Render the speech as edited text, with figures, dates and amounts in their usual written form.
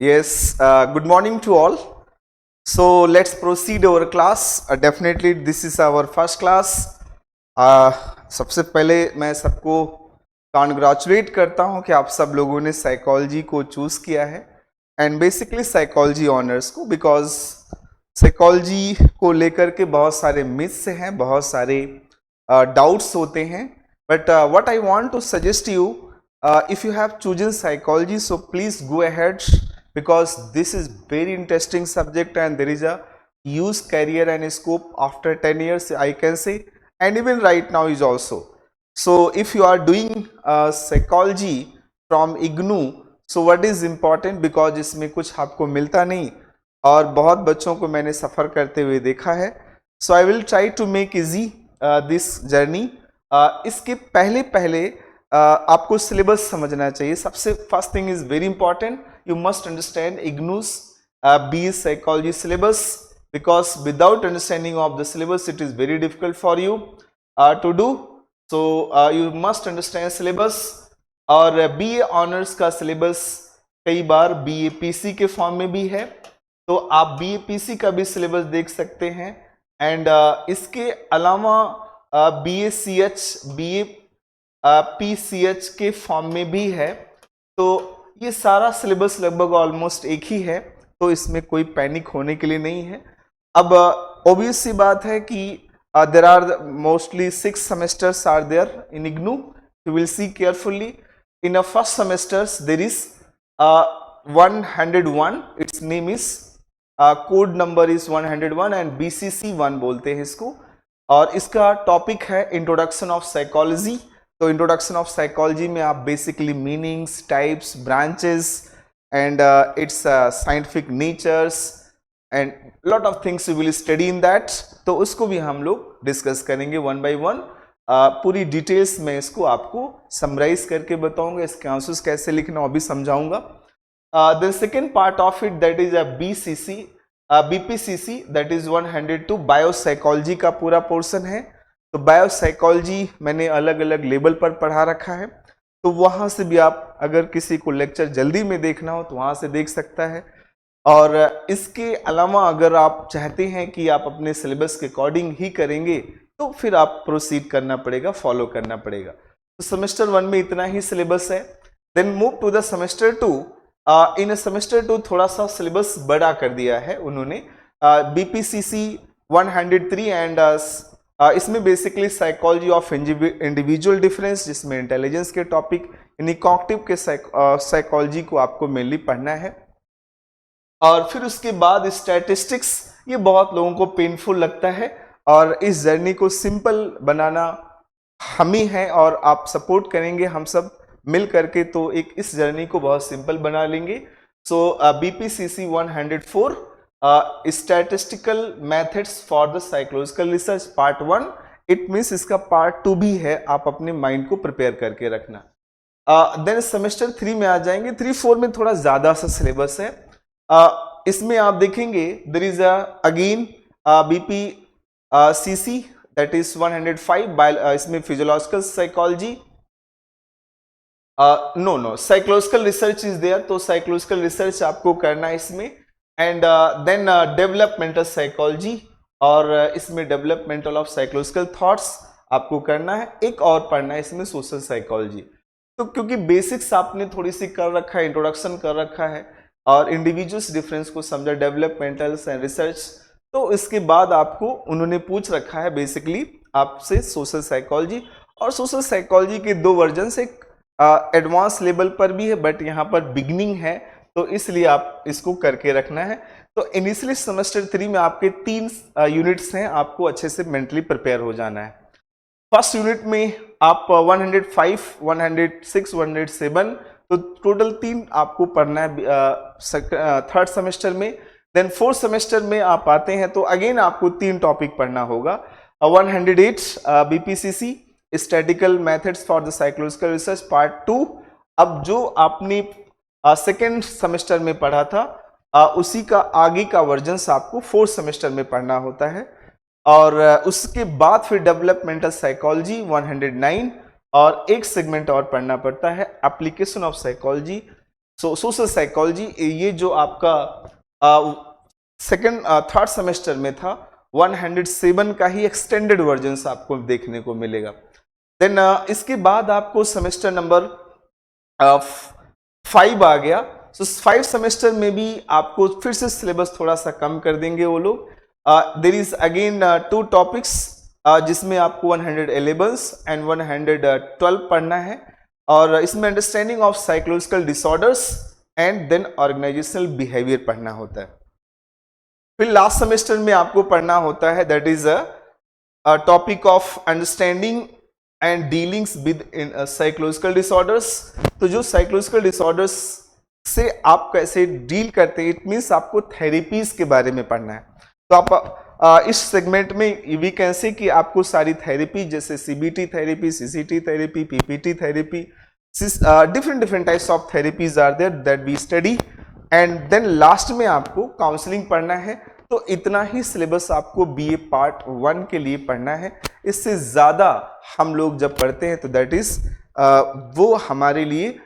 Yes, good morning to all. So let's proceed our class. Definitely this is our first class. Uh, सबसे पहले मैं सबको congratulate करता हूं कि आप सब लोगों ने साइकोलॉजी को चूज किया है एंड बेसिकली साइकोलॉजी ऑनर्स को, बिकॉज साइकोलॉजी को लेकर के बहुत सारे मिथ्स हैं, बहुत सारे डाउट्स होते हैं. But what I want to suggest you, if you have chosen psychology, so please go ahead, because this is very interesting subject and there is a huge career and scope after 10 years, I can say, and even right now is also. So if you are doing psychology from IGNOU, so what is important, because इसमें कुछ आपको मिलता नहीं और बहुत बच्चों को मैंने सफ़र करते हुए देखा है. So I will try to make easy this journey. इसके पहले पहले आपको सिलेबस समझना चाहिए. सबसे first thing is very important, you must understand IGNOU's BA psychology syllabus, because without understanding of the syllabus it is very difficult for you to do. So you must understand syllabus. और BA honours का syllabus कई बार BA PC के form में भी है, तो आप BA PC का भी सिलेबस देख सकते हैं. एंड इसके अलावा BA CH, BA PCH के फॉर्म में भी है. तो ये सारा सिलेबस लगभग ऑलमोस्ट एक ही है, तो इसमें कोई पैनिक होने के लिए नहीं है. अब ऑब्वियस सी बात है कि there are mostly 6 semesters are there in IGNOU. You will see carefully. In a first semesters there is 101, its name is code number is 101 and BCC 1 बोलते हैं इसको. और इसका टॉपिक है इंट्रोडक्शन ऑफ साइकोलॉजी. तो इंट्रोडक्शन ऑफ साइकोलॉजी में आप basically meanings, types, branches and its scientific natures and lot of things you will study in that. तो उसको भी हम लोग डिस्कस करेंगे वन बाय वन. पूरी डिटेल्स में इसको आपको समराइज करके बताऊंगा. इसके आंसर्स कैसे लिखना वो भी समझाऊंगा. The second part of it that is BCC, BPCC, that is 102 biopsychology का पूरा पोर्शन है. तो बायोसाइकोलॉजी मैंने अलग अलग लेवल पर पढ़ा रखा है, तो वहाँ से भी आप अगर किसी को लेक्चर जल्दी में देखना हो तो वहाँ से देख सकता है. और इसके अलावा अगर आप चाहते हैं कि आप अपने सिलेबस के अकॉर्डिंग ही करेंगे तो फिर आप प्रोसीड करना पड़ेगा, फॉलो करना पड़ेगा. तो सेमेस्टर 1 में इतना ही सिलेबस है. Then move to the semester 2. In semester 2 थोड़ा सा सिलेबस बड़ा कर दिया है उन्होंने. BPCC 103 एंड इसमें basically psychology of individual difference, जिसमें इंटेलिजेंस के टॉपिक यानी कॉग्निटिव के साइकोलॉजी को आपको मेनली पढ़ना है. और फिर उसके बाद स्टैटिस्टिक्स. ये बहुत लोगों को पेनफुल लगता है और इस जर्नी को सिंपल बनाना हम ही हैं और आप सपोर्ट करेंगे हम सब मिल करके, तो एक इस जर्नी को बहुत सिंपल बना लेंगे. सो BPCC 104 statistical methods for the psychological research part 1. It means इसका पार्ट 2 भी है, आप अपने माइंड को प्रिपेयर करके रखना. देन सेमेस्टर 3 में आ जाएंगे. 3-4 में थोड़ा ज्यादा सा सिलेबस है. इसमें आप देखेंगे there is again BPCC that is 105. इसमें physiological psychology, no psychological research is there, तो साइकोलॉजिकल रिसर्च आपको करना है इसमें. एंड देन डेवलपमेंटल साइकोलॉजी, और इसमें डेवलपमेंटल ऑफ साइकोलॉजिकल थॉट्स आपको करना है. एक और पढ़ना है इसमें सोशल साइकोलॉजी. तो क्योंकि बेसिक्स आपने थोड़ी सी कर रखा है, इंट्रोडक्शन कर रखा है और इंडिविजुअल्स डिफरेंस को समझा, डेवलपमेंटल एंड रिसर्च, तो इसके बाद आपको उन्होंने पूछ रखा है बेसिकली आपसे सोशल साइकोलॉजी. और सोशल साइकोलॉजी के 2 वर्जन, एक एडवांस लेवल पर भी है बट यहाँ पर बिगनिंग है, तो इसलिए आप इसको करके रखना है. तो इनिशियली सेमेस्टर 3 में आपके 3 यूनिट्स हैं, आपको अच्छे से मेंटली प्रिपेयर हो जाना है. फर्स्ट यूनिट में आप 105, 106, 107, तो टोटल 3 आपको पढ़ना है थर्ड सेमेस्टर में. देन फोर्थ सेमेस्टर में आप आते हैं तो अगेन आपको 3 टॉपिक पढ़ना होगा. 108 BPCC statistical methods for the psychological research part 2. अब जो आपने सेकेंड सेमेस्टर में पढ़ा था उसी का आगे का वर्जन आपको फोर्थ सेमेस्टर में पढ़ना होता है. और उसके बाद फिर डेवलपमेंटल साइकोलॉजी 109, और एक सेगमेंट और पढ़ना पड़ता है application of psychology. Social psychology, ये जो आपका सेकंड थर्ड सेमेस्टर में था, 107 का ही एक्सटेंडेड वर्जन आपको देखने को मिलेगा। देन इसके बाद आपको सेमेस्टर नंबर 5 आ गया। सो 5 सेमेस्टर में भी आपको फिर से सिलेबस थोड़ा सा कम कर देंगे वो लोग। देर इज अगेन 2 टॉपिक्स जिसमें आपको 111 एंड 112 पढ़ना है, और इसमें understanding of psychological disorders and then organisational behaviour पढ़ना होता है। फिर लास्ट सेमेस्टर में आपको पढ़ना होता है that is a topic of understanding and dealings with psychological disorders. तो जो साइकोलॉजिकल डिसऑर्डर्स से आप कैसे डील करते हैं, इट मीन्स आपको थेरेपीज के बारे में पढ़ना है। तो आप इस सेगमेंट में वी कैन से कि आपको सारी थेरेपी जैसे CBT therapy, CCT therapy, PPT therapy, different types of therapies are there that we study, and then last में आपको काउंसलिंग पढ़ना है। तो इतना ही सिलेबस आपको बीए पार्ट 1 के लिए पढ़ना है। इससे ज्यादा हम लोग जब पढ़ते हैं तो दैट इज वो हमारे लिए